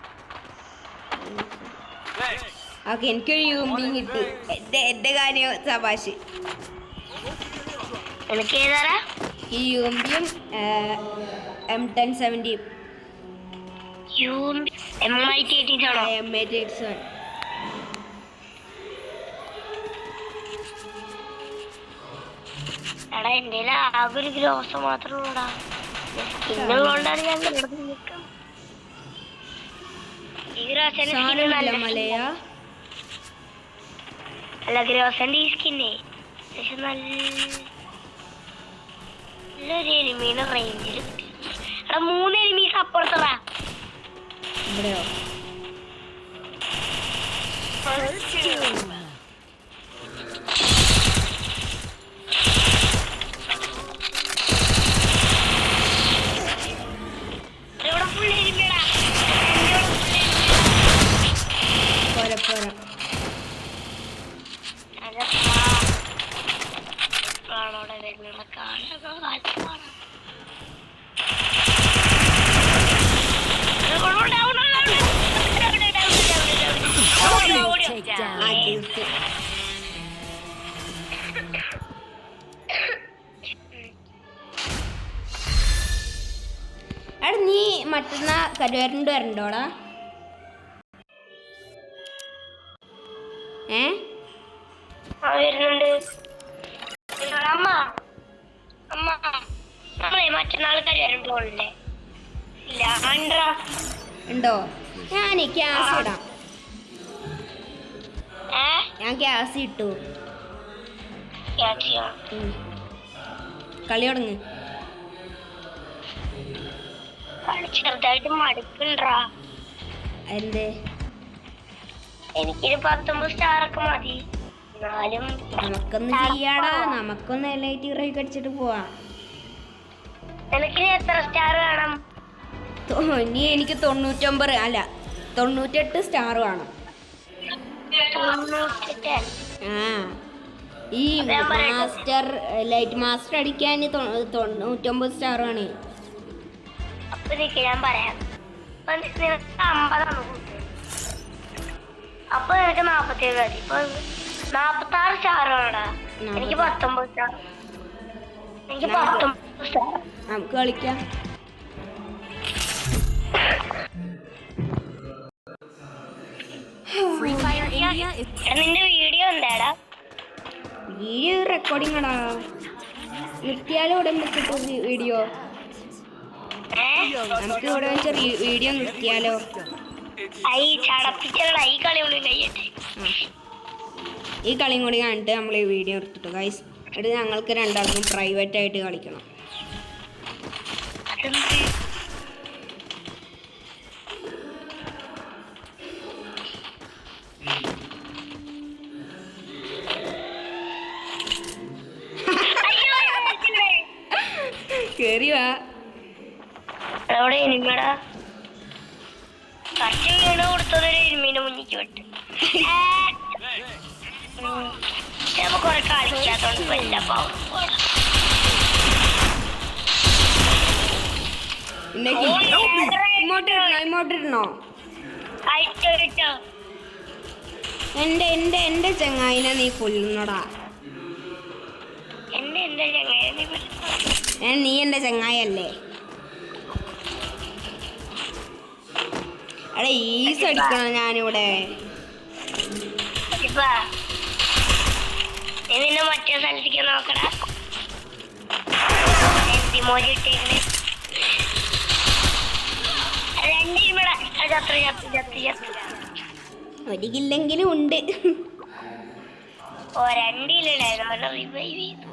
ഓക്കെ എനിക്കൊരു യൂംബിയും കിട്ടി. എന്റെ കാര്യം സഭാഷ്. എനിക്ക് ഏതാറാ? ഈ യൂംബിയും M1070 M80 ആണോ? മെഡിറ്റ്സ് എടാ എന്റെ ആകെ ഒരു ഗ്രോസ് മാത്രമേ ഉള്ളൂടാ. ഇന്നുള്ളതുകൊണ്ടാണ് ഞാൻ കിടന്ന് നിൽക്കാം. ഈ ഗ്രോസന്റെ മലയാ അല്ല, ഗ്രോസന്റെ ഈ സ്കിന്നേ പക്ഷെ നല്ലൊരു എനിമീനെ റേഞ്ചിൽ കിട്ടി. എടാ 3 എനിമീസ് അപ്പുറത്തടാ. ഇവിടെയോ? ഇവിടെ ഫുൾ എനിമിയാടാ. പോരാ പോരാ. അവിടെ വരുന്നുള്ള കാണാൻ എടാ നീ മറ്റന്നാ കരുവാരണ്ട് വരണ്ടോടാ? വരുന്നുണ്ട്. അമ്മ അമ്മ നമ്മളെ മറ്റന്നാൾ കരുവാരണ്ട് പോകണ്ടേ? ഇല്ല ഉണ്ടോ? ഞാൻ ഗ്യാസ് ഇടാം. ഞാൻ ഗ്യാസ് ഇട്ടു. കളി തുടങ്ങ്. ചെറുതായിട്ട് മടുക്കുണ്ടാ. എന്തേ? എനിക്കൊരു 19 സ്റ്റാറൊക്കെ മതി. എന്നാലും നമുക്കൊന്ന് ചെയ്യാടാ. നമുക്കൊന്ന് എലൈറ്റ് റേക്ക് അടിച്ചിട്ട് പോവാ. നിനക്കിനി എത്ര സ്റ്റാർ വേണം? ഇനി എനിക്ക് 99 അല്ല 98 സ്റ്റാർ വേണം. 98. ആ ഈ മാസ്റ്റർ ലൈറ്റ് മാസ്റ്റർ അടിക്കാൻ 99 സ്റ്റാർ ആണ്. അപ്പൊ ഞാൻ പറയാം. നിനക്ക് 50 അപ്പൊ നിനക്ക് 47 മതി. ഇപ്പൊ 46 സ്റ്റാർ വേണടാ. എനിക്ക് 19 സ്റ്റാർ. എനിക്ക് 19 സ്റ്റാർ. നമുക്ക് കളിക്കാം. നിന്റെ വീഡിയോ എന്താടാ? വീഡിയോ റെക്കോർഡിംഗ് ആടാ. നിർത്തിയാലും ഇവിടെ വെച്ചിട്ട് വീഡിയോ. നമുക്ക് ഇവിടെ വെച്ച വീഡിയോ നിർത്തിയാലോ? ഈ കളിയും കൂടി കണ്ടിട്ട് നമ്മൾ ഈ വീഡിയോ എടുത്തിട്ടു ഗൈസ്. എന്നിട്ട് ഞങ്ങൾക്ക് രണ്ടാൾക്കും പ്രൈവറ്റ് ആയിട്ട് കളിക്കണം. കേറി വാ. അവിടെ എനിമടാ കട്ടി വീണ് കൊടുത്തതൊരു എരുമീനെ മുന്നിക്ക് വിട്ട്. കൊറേ കളിക്കാത്തോണ്ട് വല്ല ഇങ്ങോട്ടിരുന്നോ? എന്റെ ചങ്ങായിനെ നീ കൊല്ലുന്നടാ. നീ എന്റെ ചങ്ങായല്ലേ? എടാ ഈസ് അടിക്കണം ഞാനിവിടെ. നിന്നെ മറ്റേ സ്ഥലത്തേക്ക് നോക്കടാ. ഒരിക്കില്ലെങ്കിലും ഉണ്ട്. ഓ 2 കിലോ റിവൈവ് ചെയ്തു.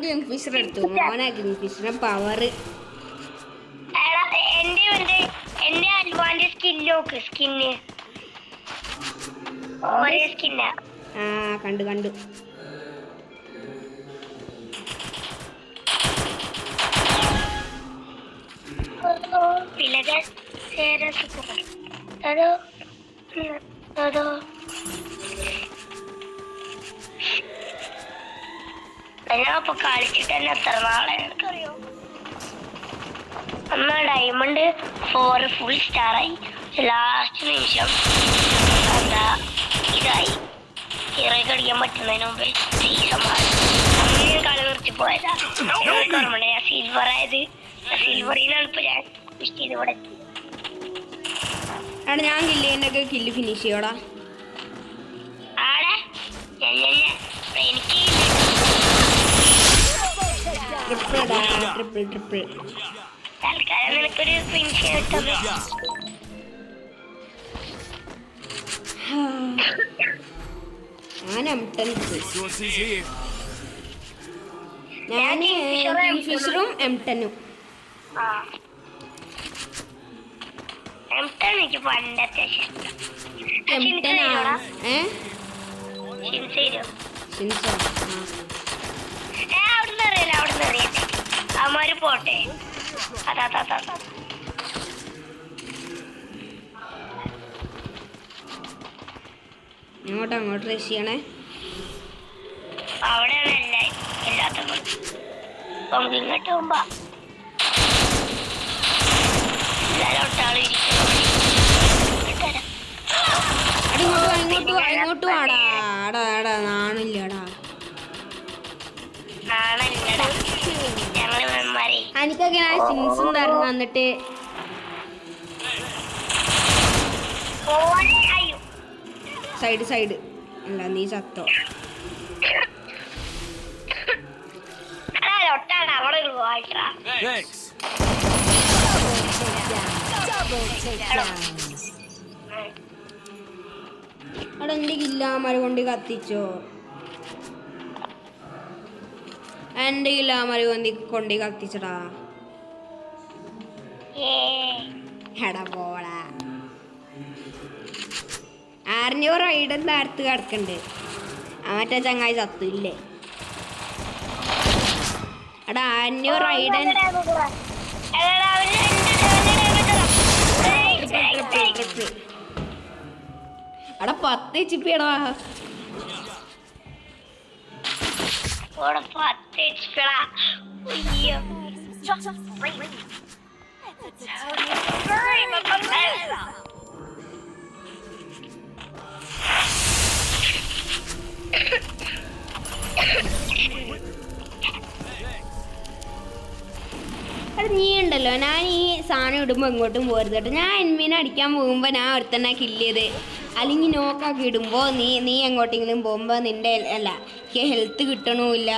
കിങ്ഫിഷർ എടുത്തു. മോനെ കിങ്ഫിഷറിന്റെ പവർ. എന്റെ അൽവാന്റെ സ്കിന്നോക്ക് സ്കിന്ന് ഒരേ സ്കിന്നാ. ആ കണ്ടു. അതോ അതോ ഞാൻ അപ്പൊ കളിച്ചിട്ട് തന്നെ എത്ര നാളെ എനിക്കറിയോ. അന്ന് ഡയമണ്ട് 4 ഫുൾ സ്റ്റാറായി. ലാസ്റ്റ് നിമിഷം എന്താ ഇതായി ഹീറോയ്ക്ക് അടിക്കാൻ പറ്റുന്നതിന് മുമ്പ് സീസൺ മാറി. അന്ന് ഞാൻ കളി നിർത്തി പോയതാ. ഞാൻ സിൽവർ ആയത്. സിൽവറിനാണ് ഇപ്പൊ ഞാൻ വിഷ് ചെയ്ത് ഇവിടെ എത്തി. എടാ ഞാൻ കില്ലിനൊക്കെ കില്ല് ഫിനിഷ് ചെയ്യോടാ. ആടെ എനിക്ക് ട്രിപ്പിൾ തൽക്കാലം നിനക്കൊരു ഫിനിഷ് കിട്ടുന്നു. ഞാൻ M10 Resources here. ഞാൻ കിങ്ഫിഷറും M10ഉം. എനിക്ക് പണ്ടത്തെ M10 ഷിൻസോ അവിടുന്ന് അറിയില്ല. അവിടുന്ന് അറിയട്ടെ അവന്മാര് പോട്ടെ. അതാ അങ്ങോട്ട് റഷ് ചെയ്യണേ. അവിടെയാണ് എല്ലാത്തത്. നമുക്ക് ഇങ്ങോട്ട് പോകുമ്പോ എല്ലാരും ഒട്ടാളും ഇങ്ങോട്ട് വാടാ. നാണില്ലടാ. ഞങ്ങള് മെമ്മറി എനിക്കൊക്കെ ഞാൻ ഷിൻസും തരണം. എന്നിട്ട് സൈഡ് അല്ല നീ ചത്തോ. ഒട്ടാണ് അവിടെ ഒരു വായിട്ടാ. Thanks. അവിടെ എൻ്റെ കില്ലാമര കൊണ്ട് കത്തിച്ചോ. എൻ്റെ കില്ലാമര കൊണ്ട് കത്തിച്ചടാ. എടാ പോടാ. 600 റൈഡർ നേരത്ത് കിടക്കണ്ട്. മറ്റേ ചങ്ങായി ചത്തില്ലേ. എടാ 600 റൈഡൻ എടാ 10 ചിപ്പിയടാ. 10 HP. അയ്യോ നീ ഉണ്ടല്ലോ, ഞാൻ ഈ സാധനം ഇടുമ്പോൾ എങ്ങോട്ടും പോരുത് കേട്ടോ. ഞാൻ എനിമീനെ അടിക്കാൻ പോകുമ്പോൾ ഞാൻ ഒരുത്തന്നെ കില്ല് ചെയ്ത് അല്ലെങ്കിൽ നോക്കാക്കി ഇടുമ്പോൾ നീ എങ്ങോട്ടെങ്കിലും പോകുമ്പോൾ നിൻ്റെ അല്ല ഹെൽത്ത് കിട്ടണമില്ല.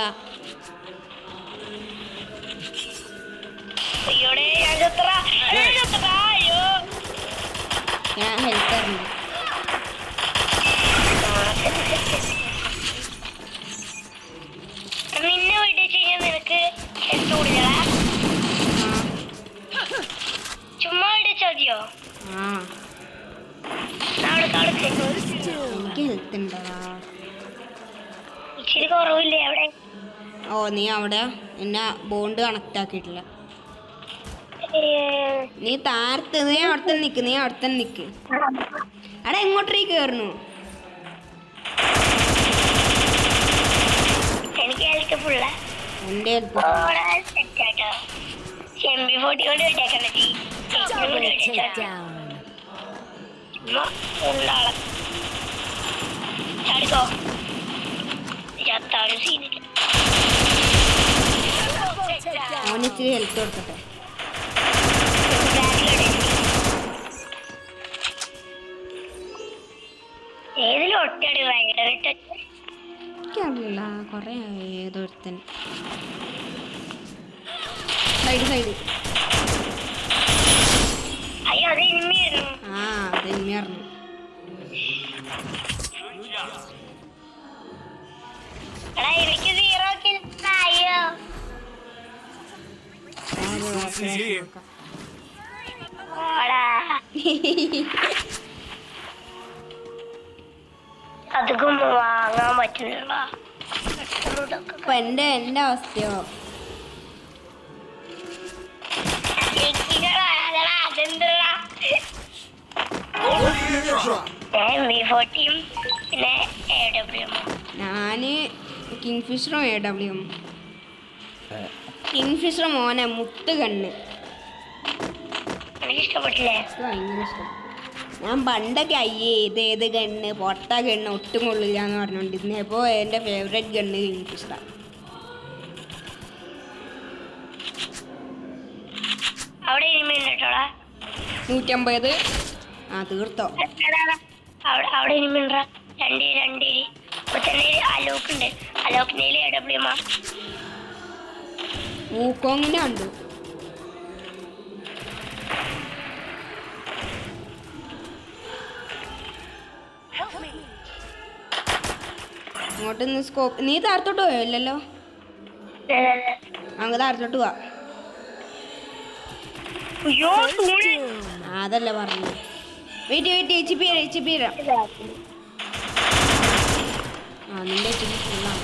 ഞാൻ ഹെൽത്ത് അറിഞ്ഞു. നിന്നെ വിളിച്ചു കഴിഞ്ഞാൽ നിനക്ക് ഹെൽത്ത് കൂടുതലാ. ചുമ്മാ ഇടിച്ചാ മതിയോ? എനിക്ക് ഹെൽത്ത് ഉണ്ടോടാ. ഇച്ചിരി കുറവില്ലേ അവിടെ? ഓ നീ അവിടെ എന്നെ ബോണ്ട് കണക്റ്റ് ആക്കിയിട്ടില്ല. നീ താരത്ത് നീ അവിടെ തന്നെ നിക്ക്. അവിടെ എങ്ങോട്ടേക്ക് കയറുന്നു? എനിക്ക് ഹെൽത്ത് ഫുള്ള. എൻ്റെ ഹെൽത്ത് ചെമ്പി പൊടി കൊണ്ട് വിട്ടേക്കണ ചാടിക്കോ. ചത്താലും സീനില്ല. ഓനിച്ചിരി ഹെൽത്ത് കൊടുക്കട്ടെ. ഏതിലും ഒറ്റടി ഭയങ്കരമായിട്ട് എനിക്കറിയില്ല. കുറേ ഏതൊരുത്തൻ സൈഡ്. അയ്യോ അത് ഇനിമയായിരുന്നു. അത് ഇനിമയായിരുന്നു. എടാ എനിക്ക് 0 കിൽസ്. അയ്യോ Resources here. അതൊക്കെ വാങ്ങാൻ പറ്റില്ല. ഇപ്പൊ എൻ്റെ അവസ്ഥയോ? അതെന്താ V40 പിന്നെ AWM. ഞാൻ കിങ്ഫിഷറും AWM. കിങ്ഫിഷർ മോനെ മുത്ത് കണ്ണ് എനിക്ക് ഇഷ്ടപ്പെട്ടില്ലേ? ഭയങ്കര ഇഷ്ടം. ഞാൻ പണ്ടൊക്കെ അയ്യേ ഏത് ഗണ്ണ് പൊട്ട ഗണ്ണ് ഒട്ടും കൊള്ളില്ല എന്ന് പറഞ്ഞുകൊണ്ടിരുന്നത്. ഇപ്പോൾ എൻ്റെ ഫേവറേറ്റ് ഗണ്ണ് കിങ്ഫിഷറാണ്. അവിടെ ഇനിമി ഉണ്ട് കേട്ടോടാ. 150. ആ തീർത്തോ. അവിടെ ഇനിമി ഉണ്ടാ. രണ്ട് ഇപ്പൊ തന്നെ അലോക്ക് ഉണ്ട്. അലോക്കിന്റെ AWM ആ. ഊക്കോങ്ങിനെ കണ്ടു. അങ്ങോട്ട് സ്കോപ്പ്. നീ താഴത്തോട്ട് പോയോ? ഇല്ലല്ലോ. അങ്ങ് താഴത്തോട്ട് പോവാ. അയ്യോ അതല്ല പറഞ്ഞു. വെയിറ്റ് HP തരാം. ആ നിന്റെ HP ഫുള്ളാണ്.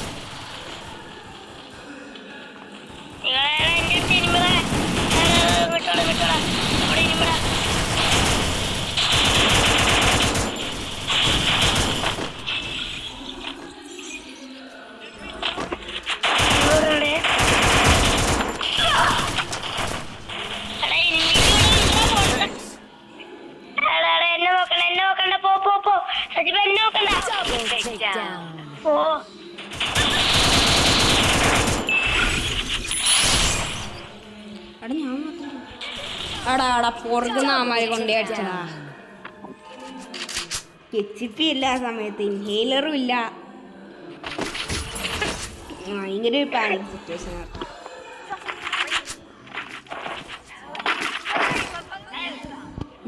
അടാ പുറകുന്ന അമ്മമാരെ കൊണ്ടേ അടിച്ചടാ. HP ഇല്ല ആ സമയത്ത്, ഇൻഹേലറും ഇല്ല. ഭയങ്കര ഒരു പാനിക് സിറ്റുവേഷൻ ആണ്.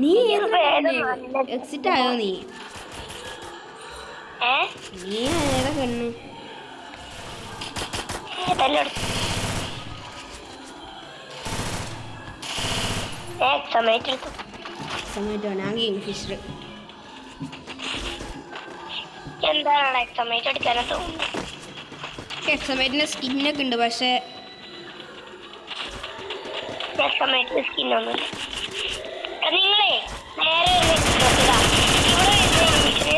നീ എക്സിറ്റ് ആയോ? നീ ഏതാ കണ്ണ്? സമയത്തോ ഞാൻ കിങ്ഫിഷർ. എന്താണ് എക്സമേറ്റ് എടുക്കാനോ തോന്നുന്നു. എക്സമേറ്റിന്റെ സ്കിന്നൊക്കെ ഉണ്ട്, പക്ഷെ എക്സമേറ്റിന്റെ സ്കിന്നൊന്നുമില്ല. നിങ്ങളെ നേരെ ഇവിടെ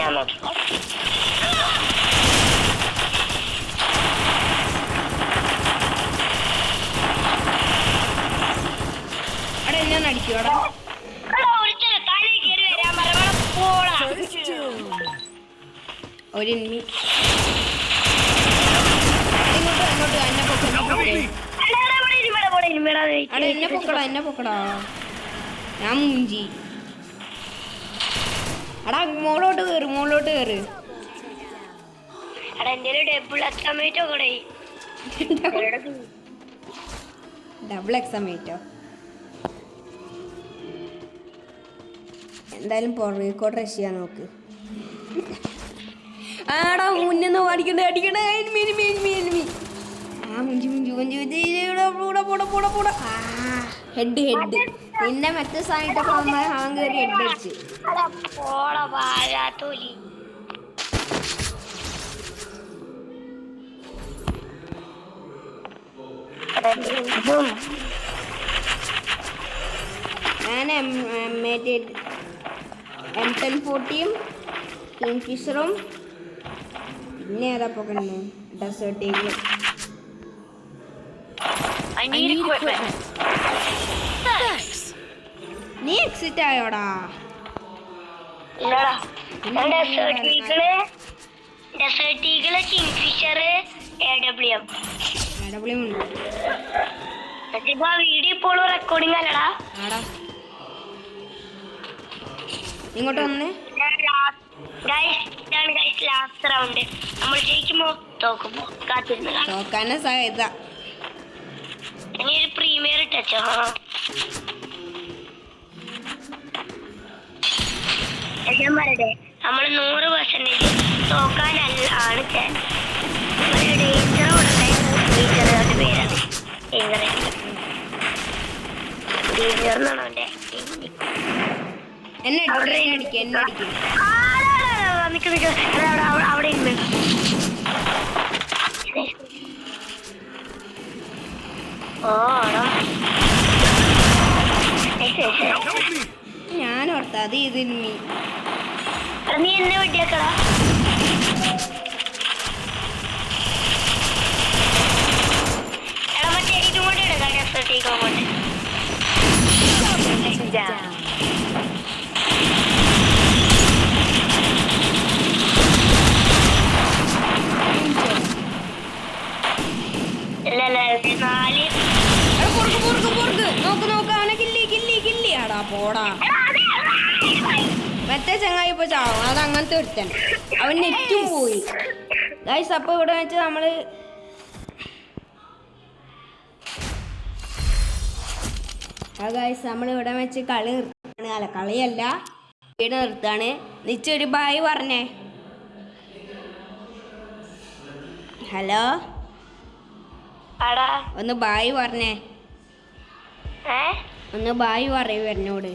ഞാൻ നോക്കിക്കോളാം. അവിടെ ഞാൻ അടിക്കൂടാ. ഒരു എനിമി ഇങ്ങോട്ട് എന്നെ പൊക്കടാ. ഞാൻ മൂഞ്ചി. അടാ മോളോട്ട് കേറ്. ഡബിൾ എക്സമേറ്റോ? എന്തായാലും പുറകോട്ട് റഷ് ചെയ്യാൻ നോക്ക്. ആടാ മുന്നിന്ന് അടിക്കണേ. ഹെഡ് നിന്നെ മറ്റേ സാധനത്തൊക്കെ അവൻ കയറി ഹെഡ് അടിച്ച്. ഞാൻ M1040 കിങ്ഫിഷറും പിന്നെ ഏതാ പോകണേ ഡെസേർട്ട് ഈഗിൾ. നീ എക്സിറ്റ് ആയോടാ? ഡെസേർട്ട് ഈഗിൾ, കിങ്ഫിഷർ, AWM ഉണ്ട്. വീഡിയോ ഇപ്പോഴും റെക്കോർഡിംഗ് അല്ലടാ. ഇങ്ങോട്ട് വന്നേ. ലാസ്റ്റ് റൗണ്ട് നമ്മൾ ജയിക്കുമ്പോ തോക്കുമ്പോ കാത്തിരുന്ന് തോക്കാനെ സാധ്യത. ഇനി ഒരു പ്രീമിയർ ഇട്ടോ. ഞാൻ പറയട്ടെ, നമ്മൾ 100% തോക്കാനല്ല ആണ് ചാൻസ്. ഡേഞ്ചറുടെ പേരാണ് ഡേഞ്ചർ. എന്നെ അടിക്കും. അവിടെ ഞാൻ ഓർത്ത അത് ഇതിന്മി എടാ നീ എന്നെ വെട്ടിയാക്കടാ. എടാ മറ്റേ ഇതും കൂടെ എടുക്കാം ഡെസേർട്ടേക്ക് കൊണ്ട്. ഇല്ല 4. നോക്ക് അവനെ കില്ലി ആടാ പോടാ. മറ്റേ ചങ്ങായി ഇപ്പൊ ചാവും. അത് അങ്ങനത്തെ ഒരുത്തൻ. അവൻ നെറ്റും പോയി ഗൈസ്. അപ്പൊ ഇവിടെ വെച്ച് നമ്മള് ഗൈസ് നമ്മളിവിടെ വെച്ച് കളി നിർത്താണ്. അല്ല കളിയല്ല, വീട് നിർത്താണ്. നിച്ചൊരു ബായ് പറഞ്ഞേ. ഹലോ, ഒന്ന് ബായ് പറഞ്ഞേ. ഒന്ന് ബായ് പറയൂ എന്നോട്.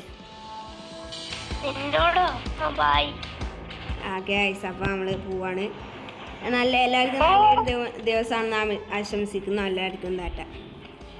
ഗൈസ് അപ്പൊ നമ്മള് പോവാണ്. നല്ല എല്ലാവർക്കും നല്ലൊരു ദിവസമാണെന്ന് ആശംസിക്കുന്നു. എല്ലാവർക്കും താറ്റ.